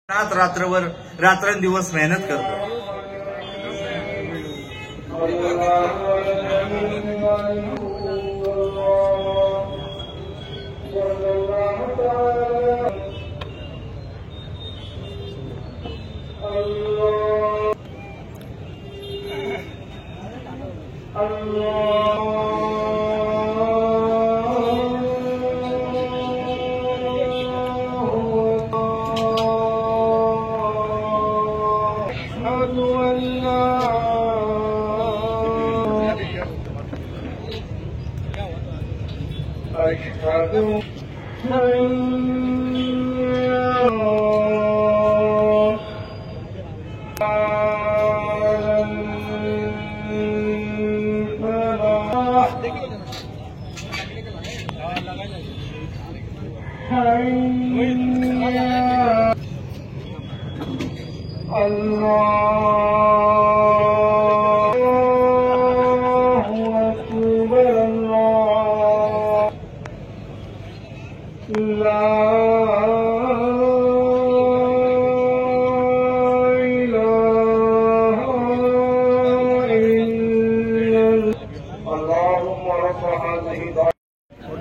रात्रंदिवस मेहनत करतो।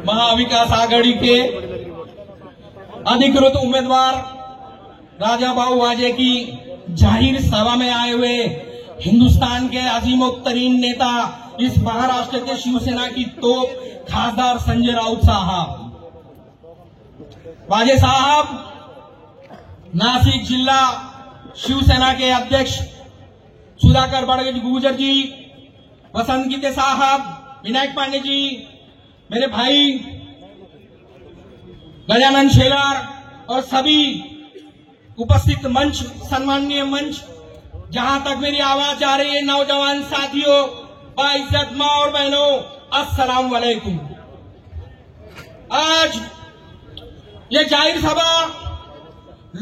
महाविकास आघाड़ी के अधिकृत उम्मीदवार राजाभाऊ वाजे की जाहिर सभा में आए हुए हिंदुस्तान के अजीमोत्तरीन नेता, इस महाराष्ट्र के शिवसेना की तोप खासदार संजय राउत साहब, वाजे साहब, नासिक जिला शिवसेना के अध्यक्ष सुधाकर बड़गज गुर्जर जी, वसंत गीते साहब, विनायक पांडे जी, मेरे भाई गजानन शेलार और सभी उपस्थित मंच, सम्माननीय मंच, जहां तक मेरी आवाज आ रही है, नौजवान साथियों, बाइज्जत मां और बहनों, अस्सलाम वालेकुम। आज ये जाहिर सभा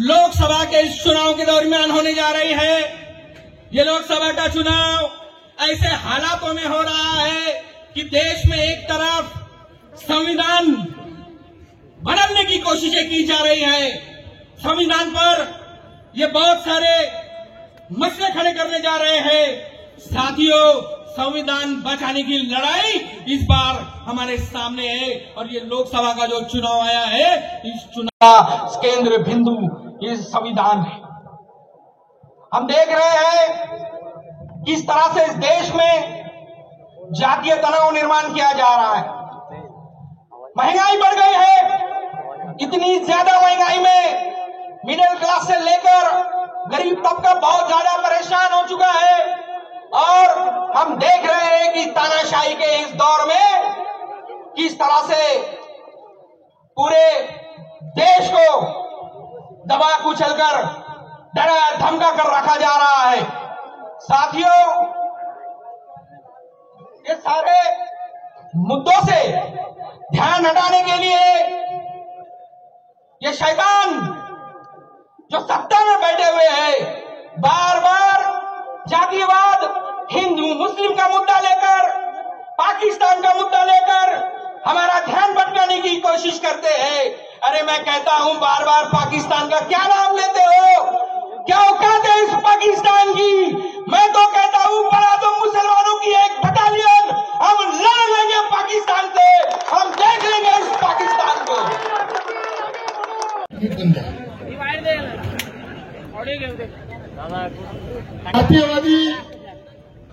लोकसभा के इस चुनाव के दरमियान होने जा रही है। ये लोकसभा का चुनाव ऐसे हालातों में हो रहा है कि देश में एक तरफ संविधान बदलने की कोशिशें की जा रही है, संविधान पर ये बहुत सारे मसले खड़े करने जा रहे हैं। साथियों, संविधान बचाने की लड़ाई इस बार हमारे सामने है और ये लोकसभा का जो चुनाव आया है, इस चुनाव का केंद्र बिंदु इस संविधान है। हम देख रहे हैं किस तरह से इस देश में जातीय तनाव निर्माण किया जा रहा है। महंगाई बढ़ गई है, इतनी ज्यादा महंगाई में मिडिल क्लास से लेकर गरीब तबका बहुत ज्यादा परेशान हो चुका है और हम देख रहे हैं कि तानाशाही के इस दौर में किस तरह से पूरे देश को दबा कुचलकर डरा धमका कर रखा जा रहा है। साथियों, ये सारे मुद्दों से ध्यान हटाने के लिए ये शैतान जो सत्ता में बैठे हुए हैं, बार बार जातिवाद, हिंदू मुस्लिम का मुद्दा लेकर, पाकिस्तान का मुद्दा लेकर हमारा ध्यान भटकाने की कोशिश करते हैं। अरे मैं कहता हूं, बार बार पाकिस्तान का क्या नाम लेते हो? क्या औकात है इस पाकिस्तान की? मैं तो कहता हूं, बना दो मुसलमानों की एक बटालियन, हम लड़ लेंगे पाकिस्तान से, हम देख लेंगे इस पाकिस्तान को। जातीयवादी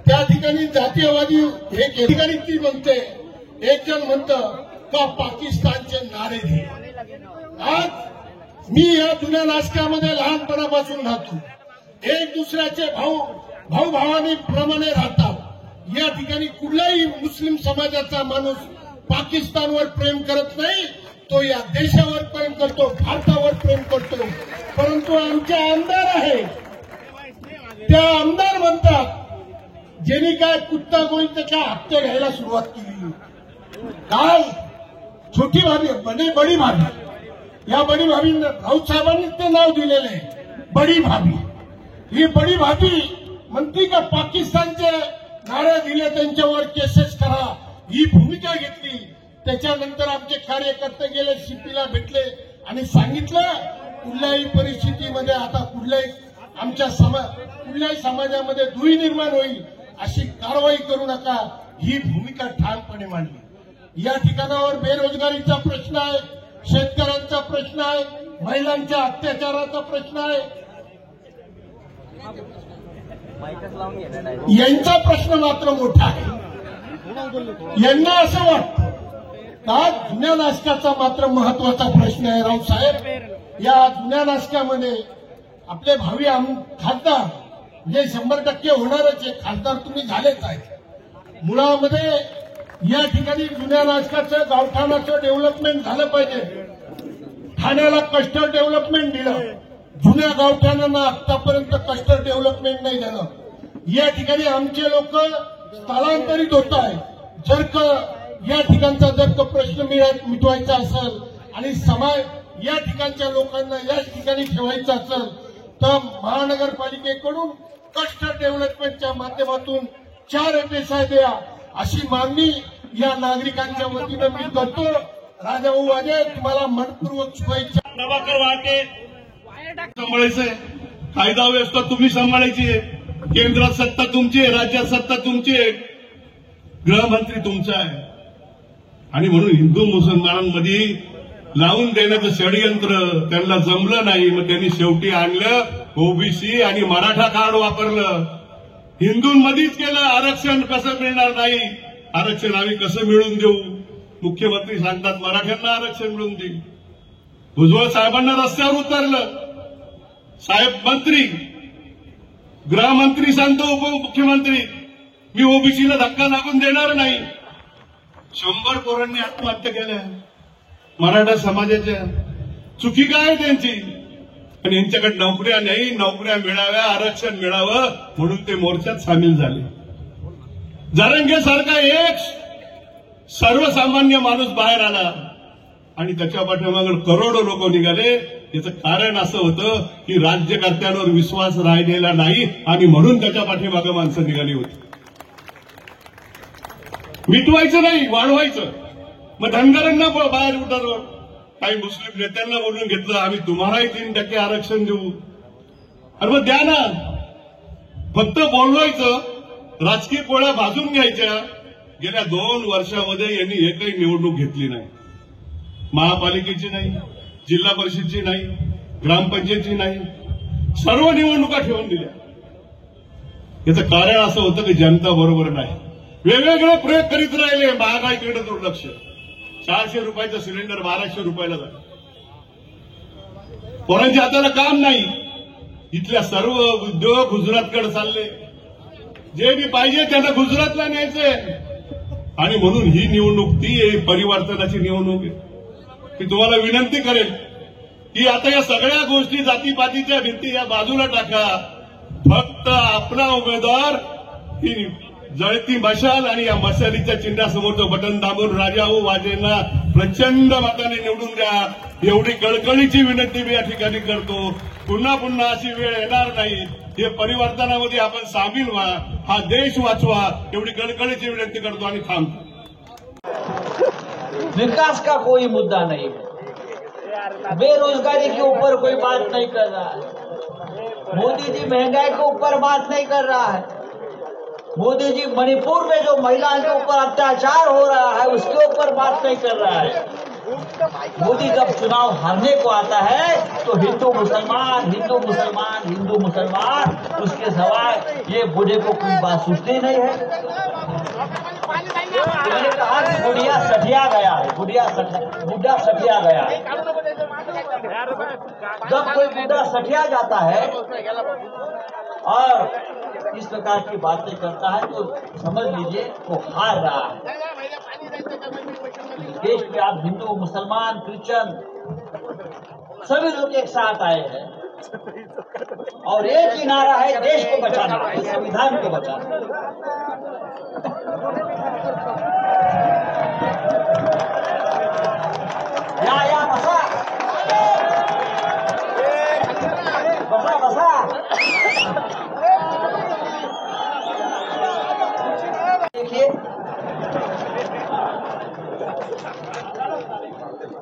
त्या ठिकाणी जातीयवादी एक ठिकाणी ती म्हणते, एक जण म्हणतं का पाकिस्तानचे नारे दे। आज मी या जुन्या नाशकामध्ये लहानपणापासून राहतो, एक दुसऱ्याचे भाऊ भावानी प्रमाणे राहतात। या ठिकाणी कुठलाही मुस्लिम समाजाचा माणूस पाकिस्तानवर प्रेम करत नाही, तो या देशावर प्रेम करतो, भारतावर प्रेम करतो। परंतु आमचे आमदार आहे, त्या आमदार म्हणतात ज्यांनी काय कुत्ता गोई त्याच्या हत्या घ्यायला सुरुवात केली। काल छोटी भाभी, बडी भाभी, या बडी भाभी राऊत साहेबांनी ते नाव दिलेलं आहे बडी भाभी। ही बडी भाभी म्हणती का पाकिस्तानचे नारे दिले त्यांच्यावर केसेस करा, ही भूमिका घेतली। त्याच्यानंतर आमचे कार्यकर्ते गेले, सीपीला भेटले आणि सांगितलं कुठल्याही परिस्थितीमध्ये आता कुठल्याही समाजामध्ये दुही निर्माण होईल अशी कारवाई करू नका, ही भूमिका ठामपणे मांडली। या ठिकाणावर बेरोजगारीचा प्रश्न आहे, शेतकऱ्यांचा प्रश्न आहे, महिलांच्या अत्याचाराचा प्रश्न आहे, यांचा प्रश्न मात्र मोठा आहे। यांना असं वाटतं का जुन्या नाशकाचा मात्र महत्वाचा प्रश्न आहे। रावसाहेब, या जुन्या नाशकामध्ये आपले भावी खासदार जे 100% होणारच आहे, खासदार तुम्ही झालेच आहेत। मुळामध्ये या ठिकाणी जुन्या नाशकाचं गावठाणाचं डेव्हलपमेंट झालं पाहिजे। ठाण्याला क्लस्टर डेव्हलपमेंट दिलं, जुन्या गावठाणांना आतापर्यंत क्लस्टर डेव्हलपमेंट नाही झालं। या ठिकाणी आमचे लोक स्थलांतरित होत आहे। जर का या ठिकाणचा प्रश्न मिटवायचा असेल आणि समाज या ठिकाणच्या लोकांना या ठिकाणी ठेवायचा असेल तर महानगरपालिकेकडून क्लस्टर डेव्हलपमेंटच्या माध्यमातून 4 FSI द्या, अशी मागणी या नागरिकांच्या वतीनं मी करतो। राजाभाऊ वाजे, तुम्हाला मनपूर्वक शुभेच्छा। प्रभाकर वाटे सांभाळायचंय, कायदा व्यवस्था तुम्ही सांभाळायची आहे, केंद्रात सत्ता तुमची आहे, राज्यात सत्ता तुमची आहे, गृहमंत्री तुमचा आहे। आणि म्हणून हिंदू मुसलमानांमध्ये लावून देण्याचं षडयंत्र त्यांना जमलं नाही, मग त्यांनी शेवटी आणलं ओबीसी आणि मराठा कार्ड वापरलं, हिंदूंमध्येच केलं। आरक्षण कसं मिळणार नाही, आरक्षण आम्ही कसं मिळवून देऊ, मुख्यमंत्री सांगतात मराठ्यांना आरक्षण मिळवून देऊ। भुजबळ साहेबांना रस्त्यावर उतरलं, साहेब मंत्री, गृहमंत्री सांगतो उपमुख्यमंत्री मी ओबीसीला धक्का लागून देणार नाही। 100 पोरांनी आत्महत्या केल्या मराठा समाजाच्या, चुकी काय आहे त्यांची? आणि यांच्याकडे नोकऱ्या नाही, नोकऱ्या मिळाव्या, आरक्षण मिळावं म्हणून ते मोर्चात सामील झाले। जरांगे सारखा एक सर्वसामान्य माणूस बाहेर आला आणि त्याच्या पाठीमागे करोडो लोक निघाले। याचं कारण असं होतं की राज्यकर्त्यांवर विश्वास राहिलेला नाही आणि म्हणून त्याच्या पाठीमागे माणसं निघाली होती। मिटवायचं नाही, वाढवायचं। मग धनगरांना बाहेर उतरवलं, काही मुस्लिम नेत्यांना बोलून घेतलं आम्ही तुम्हालाही 3% आरक्षण देऊ। अरे मग द्या ना, फक्त बोलवायचं, राजकीय पोळ्या भाजून घ्यायच्या। गेल्या 2 वर्षामध्ये यांनी एकही निवडणूक घेतली नाही, महापालिकेची नाही, जिल्हा परिषदची नाही, ग्रामपंचायतची नाही, सर्व निवडणुका ठेवून दिल्या। याचं कारण असं होतं की जनता बरोबर नाही, वेगवेगळे प्रयोग करीत राहिले, महागाईकडे दुर्लक्ष। 400 रुपयाचं सिलेंडर 1200 रुपयाला झालं, पोरांच्या हाताला काम नाही, इथल्या सर्व उद्योग गुजरातकडे चालले, जे बी पाहिजे त्यांना गुजरातला न्यायचंय। आणि म्हणून ही निवडणूक ती परिवर्तनाची निवडणूक आहे। मी तुम्हाला विनंती करेन की आता या सगळ्या गोष्टी जातीपातीच्या भिंती या बाजूला टाका, फक्त आपला उमेदवार ही जळती मशाल आणि या मशालीच्या चिन्हासमोरचं बटन दाबून राजाभाऊ वाजेंना प्रचंड मताने निवडून द्या, एवढी कळकळीची विनंती मी या ठिकाणी करतो। पुन्हा पुन्हा अशी वेळ येणार नाही, हे परिवर्तनामध्ये आपण सामील व्हा, हा देश वाचवा, एवढी कळकळीची विनंती करतो आणि थांबतो। विकास का कोई मुद्दा नहीं है, बेरोजगारी के ऊपर कोई बात नहीं कर रहा है, मोदी जी महंगाई के ऊपर बात नहीं कर रहा है, मोदी जी मणिपुर में जो महिलाओं के ऊपर अत्याचार हो रहा है उसके ऊपर बात नहीं कर रहा है। मोदी जब चुनाव हारने को आता है तो हिंदू मुसलमान, हिंदू मुसलमान, हिंदू मुसलमान, उसके सिवाय ये बूढ़े को कोई बात सूझती नहीं है। मैंने कहा कि बुढ़िया सठिया गया है, बुढ़ा सठिया गया है। जब कोई बुढ़ा सठिया जाता है और इस प्रकार की बातें करता है तो समझ लीजिए वो हार रहा है। देश में आप हिंदू, मुसलमान, क्रिश्चियन सभी लोग एक साथ आए हैं और एक ही नारा है देश को बचाना, संविधान को बचाना। या बसा बसा बसा। देखिए,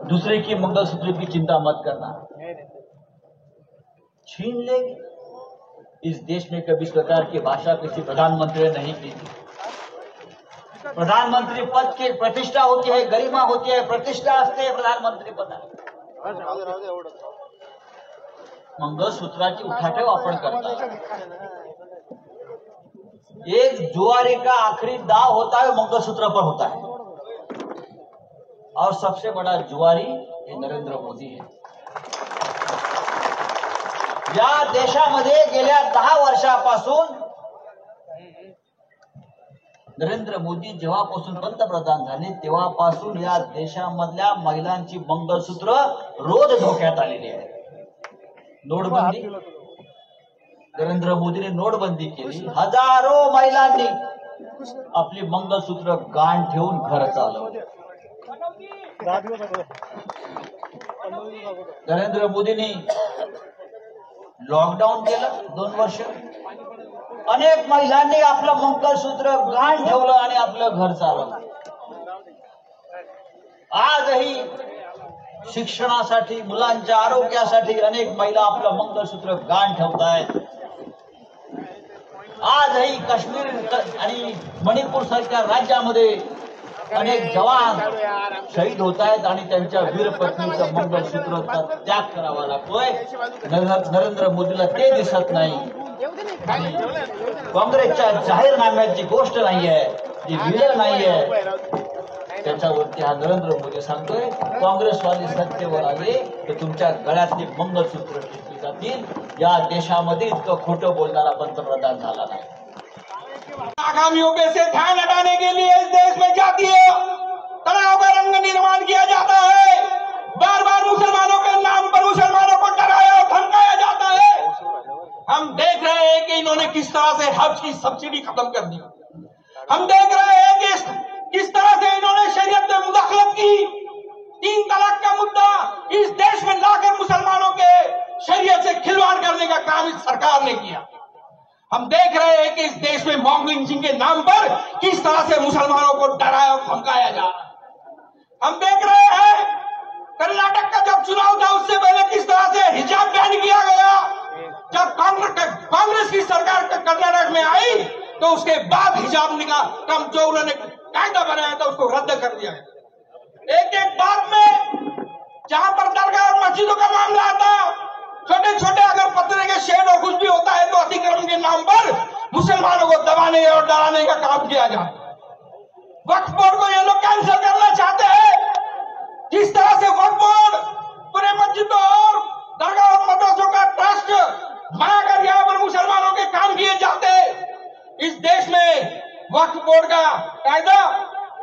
दूसरे की मंगलसूत्र की चिंता मत करना, छीन लेंगे। इस देश में कभी इस प्रकार की भाषा किसी प्रधानमंत्री ने नहीं की थी। प्रधानमंत्री पद की प्रतिष्ठा होती है, गरिमा होती है, प्रतिष्ठा असते है प्रधानमंत्री पदाची। मंगलसूत्राची उठाठेव आपण करता। एक जुआरी का आखिरी दाव होता है, मंगलसूत्र पर होता है, और सबसे बड़ा जुआरी ये नरेंद्र मोदी है। या देशामध्ये गेल्या 10 वर्षापासून नरेंद्र मोदी जेव्हापासून पंतप्रधान झाले तेव्हापासून या देशामधल्या महिलांची मंगलसूत्र रोज धोक्यात आलेली आहे। नोटबंदी, नरेंद्र मोदीने नोटबंदी केली, हजारो महिलांनी आपली मंगलसूत्र गाण ठेवून घर चालवले। नरेंद्र मोदींनी लॉकडाऊन केलं 2 वर्ष, अनेक महिलांनी आपलं मंगलसूत्र गाण ठेवलं आणि आपलं घर चालवलं। आजही शिक्षणासाठी, मुलांच्या आरोग्यासाठी अनेक महिला आपलं मंगलसूत्र गाण ठेवतायत। आजही काश्मीर आणि मणिपूर सारख्या राज्यामध्ये अनेक जवान शहीद होत आहेत आणि त्यांच्या वीर पत्नीचं मंगलसूत्र त्याग करावा लागतोय। नरेंद्र मोदीला ते दिसत नाही। काँग्रेसच्या जाहीरनाम्याची गोष्ट नाहीये, ती विजय नाहीये, त्याच्यावरती हा नरेंद्र मोदी सांगतोय काँग्रेसवाले सत्तेवर आले तर तुमच्या गळ्यातली मंगलसूत्र घेतली जातील। या देशामध्ये इतकं खोटं बोलणारा पंतप्रधान झाला नाही। आगामियों पे से ध्यान हटाने के लिए इस देश में जातीय तनाव का रंग निर्माण किया जाता है। बार बार मुसलमानों के नाम पर मुसलमानों को डराया और धमकाया जाता है। हम देख रहे हैं कि इन्होंने किस तरह से हज की सब्सिडी खत्म कर दी। हम देख रहे हैं कि किस तरह से इन्होंने शरीयत में मुदाखलत की। 3 तलाक का मुद्दा इस देश में लाकर मुसलमानों के शरीयत से खिलवाड़ करने का काम इस सरकार ने किया। हम देख रहे हैं कि इस देश में मॉब लिंचिंग के नाम पर किस तरह से मुसलमानों को डराया और धमकाया जा रहा है। हम देख रहे हैं कर्नाटक का जब चुनाव था उससे पहले किस तरह से हिजाब बैन किया गया। जब कांग्रेस की सरकार कर्नाटक में आई तो उसके बाद हिजाब निकाल जो उन्होंने कायदा बनाया था उसको रद्द कर दिया गया। एक बात में जहां पर दरगाह और मस्जिदों का मामला आता, छोटे छोटे अगर पत्थर के शेड और कुछ भी होता है तो अतिक्रमण के नाम पर मुसलमानों को दबाने और डराने का काम किया जाता है। वक्फ बोर्ड को ये लोग कैंसिल करना चाहते हैं। जिस तरह से वक्फ बोर्ड पूरे मस्जिदों और दरगाह और मदरसों का ट्रस्ट बनाकर यहाँ पर मुसलमानों के काम किए जाते, इस देश में वक्फ बोर्ड का कायदा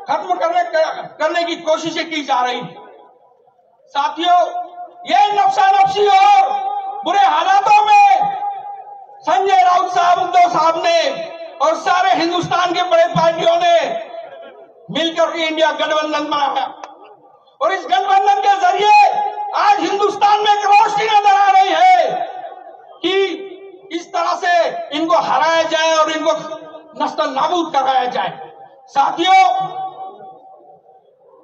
खत्म करने की कोशिशें की जा रही है। साथियों, ये नफसा नफसी और बुरे हालातों में संजय राउत साहब, उद्धव साहब ने और सारे हिंदुस्तान के बड़े पार्टियों ने मिलकर के इंडिया गठबंधन बनाया और इस गठबंधन के जरिए आज हिंदुस्तान में एक रोशनी नजर आ रही है कि इस तरह से इनको हराया जाए और इनको नस्ल नाबूद कराया जाए। साथियों,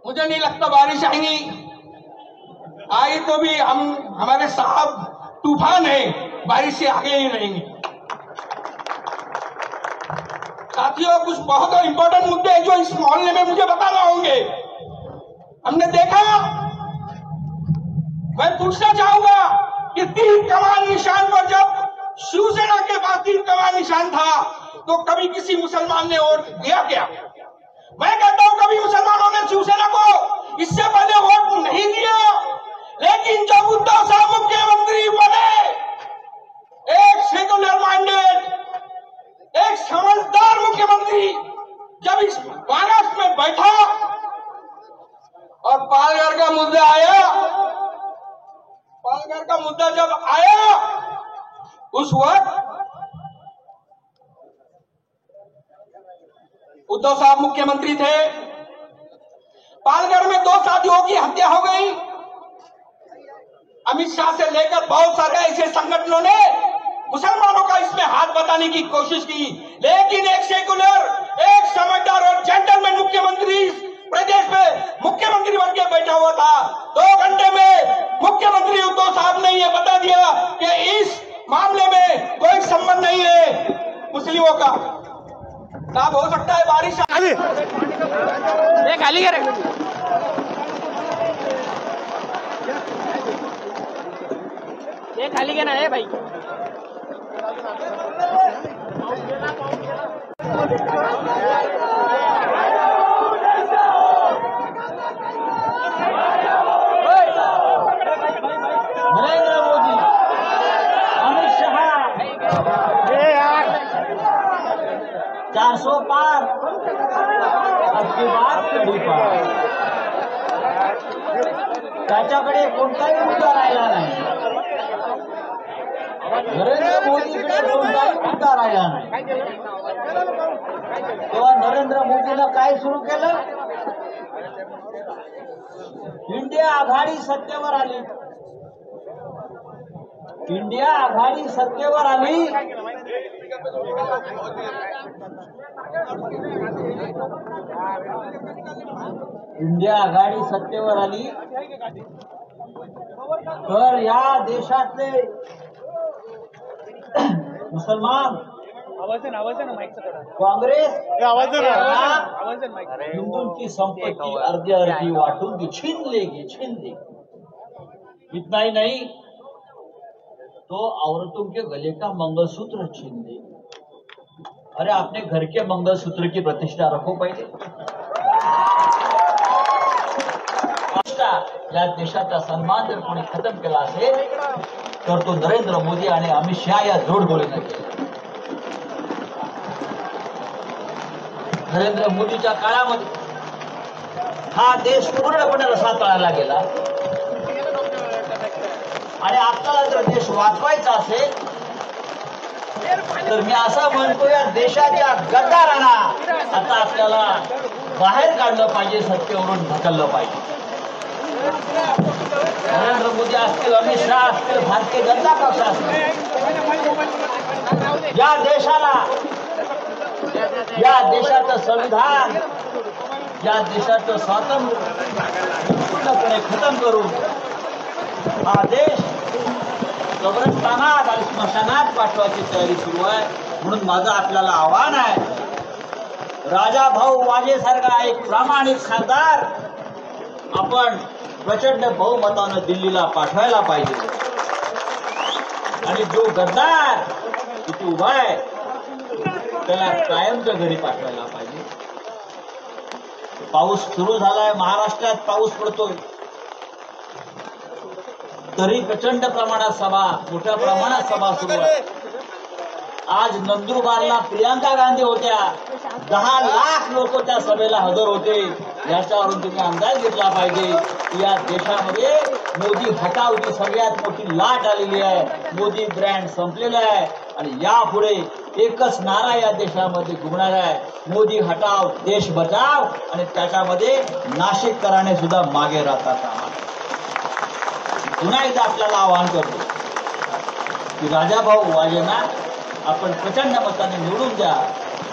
मुझे नहीं लगता बारिश आएगी, आई तो भी हमारे साहब तूफान है, बारिश से आगे ही रहेंगे। साथियों, कुछ बहुत इंपॉर्टेंट मुद्दे हैं जो इस मोहल्ले में मुझे बताना होंगे। हमने देखा, मैं पूछना चाहूंगा कि 3 कमान निशान पर जब शिवसेना के पास 3 कमान निशान था तो कभी किसी मुसलमान ने वोट दिया क्या? मैं कहता हूं कभी मुसलमानों ने शिवसेना को इससे पहले वोट नहीं दिया, लेकिन जब उद्धव साहब मुख्यमंत्री बने, एक सेक्युलर माइंडेड, एक समझदार मुख्यमंत्री जब इस महाराष्ट्र में बैठा और पालघर का मुद्दा आया, पालघर का मुद्दा जब आया उस वक्त उद्धव साहब मुख्यमंत्री थे। पालघर में 2 साथियों की हत्या हो गई। अमित शाह से लेकर बहुत सारे ऐसे संगठनों ने मुसलमानों का इसमें हाथ बताने की कोशिश की, लेकिन एक सेकुलर, एक समझदार और जेंटलमैन मुख्यमंत्री प्रदेश में मुख्यमंत्री बन के बैठा हुआ था। 2 घंटे में मुख्यमंत्री उद्धव साहब ने यह बता दिया कि इस मामले में कोई संबंध नहीं है मुस्लिमों का। साहब हो सकता है बारिश खाली करे ये खाली के ना है भाई। नरेंद्र मोदी, अमित शाह, 400 पार, अब की बात कडी पार, त्याच्याकडे कोणताही मुद्दा राहिला नाही। नरेंद्र मोदीकडे कोणताही मुद्दा राहिला नाही। तेव्हा नरेंद्र मोदीनं काय सुरू केलं? इंडिया आघाडी सत्तेवर आली। इंडिया आघाडी सत्तेवर आली। इंडिया आघाडी सत्तेवर आली तर या देशातले मुसलमान कांग्रेस हिंदूंची संपत्ति अर्धी अर्धी वाटूंगी, छीन लेगी। इतना ही नहीं तो औरतों के गले का मंगलसूत्र छीन लेगी। अरे अपने घर के मंगलसूत्र की प्रतिष्ठा रखो पहिले। या देशाचा सन्मान जर कोणी खतम केला असेल तर तो नरेंद्र मोदी आणि अमित शाह या जोडगोळीने केला। नरेंद्र मोदीच्या काळामध्ये हा देश पूर्णपणे रसातळाला गेला आणि आपल्याला जर देश वाचवायचा असेल तर मी असं म्हणतो या देशाच्या गद्दारांना आता आपल्याला बाहेर काढलं पाहिजे, सत्तेवरून ढकललं पाहिजे। नरेंद्र मोदी असतील, अमित शाह असतील, भारतीय जनता पक्ष असतील, या देशाला, या देशाचं संविधान, या देशाचं स्वातंत्र्य पूर्णपणे खतम करून हा देश कब्रस्तानात आणि स्मशानात पाठवायची तयारी सुरू आहे। म्हणून माझं आपल्याला आव्हान आहे, राजा भाऊ वाजेसारखा एक प्रामाणिक खासदार आपण प्रचंड बहुमतानं दिल्लीला पाठवायला पाहिजे आणि जो गद्दार इथे उभा आहे त्याला कायमच्या घरी पाठवायला पाहिजे। पाऊस सुरू झालाय, महाराष्ट्रात पाऊस पडतोय, तरी प्रचंड प्रमाणात सभा, मोठ्या प्रमाणात सभा सुरू आहे। आज नंदुरबारला प्रियंका गांधी होत्या, 10 लाख लोक त्या सभेला हजर होते। याच्यावरून तुम्ही अंदाज घेतला पाहिजे की या देशामध्ये मोदी हटावची सगळ्यात मोठी लाट आलेली आहे। मोदी ब्रँड संपलेला आहे आणि यापुढे एकच नारा या देशामध्ये घुमणार आहे, मोदी हटाव देश बचाव। आणि त्याच्यामध्ये नाशिककरांनी सुद्धा मागे राहतात। पुन्हा एकदा आपल्याला आवाहन करतो की राजाभाऊ वाजेंना आपण प्रचंड मताने निवडून द्या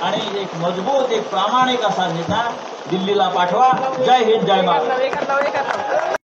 आणि एक मजबूत, एक प्रामाणिक असा नेता दिल्लीला पाठवा। जय हिंद, जय महाराष्ट्र।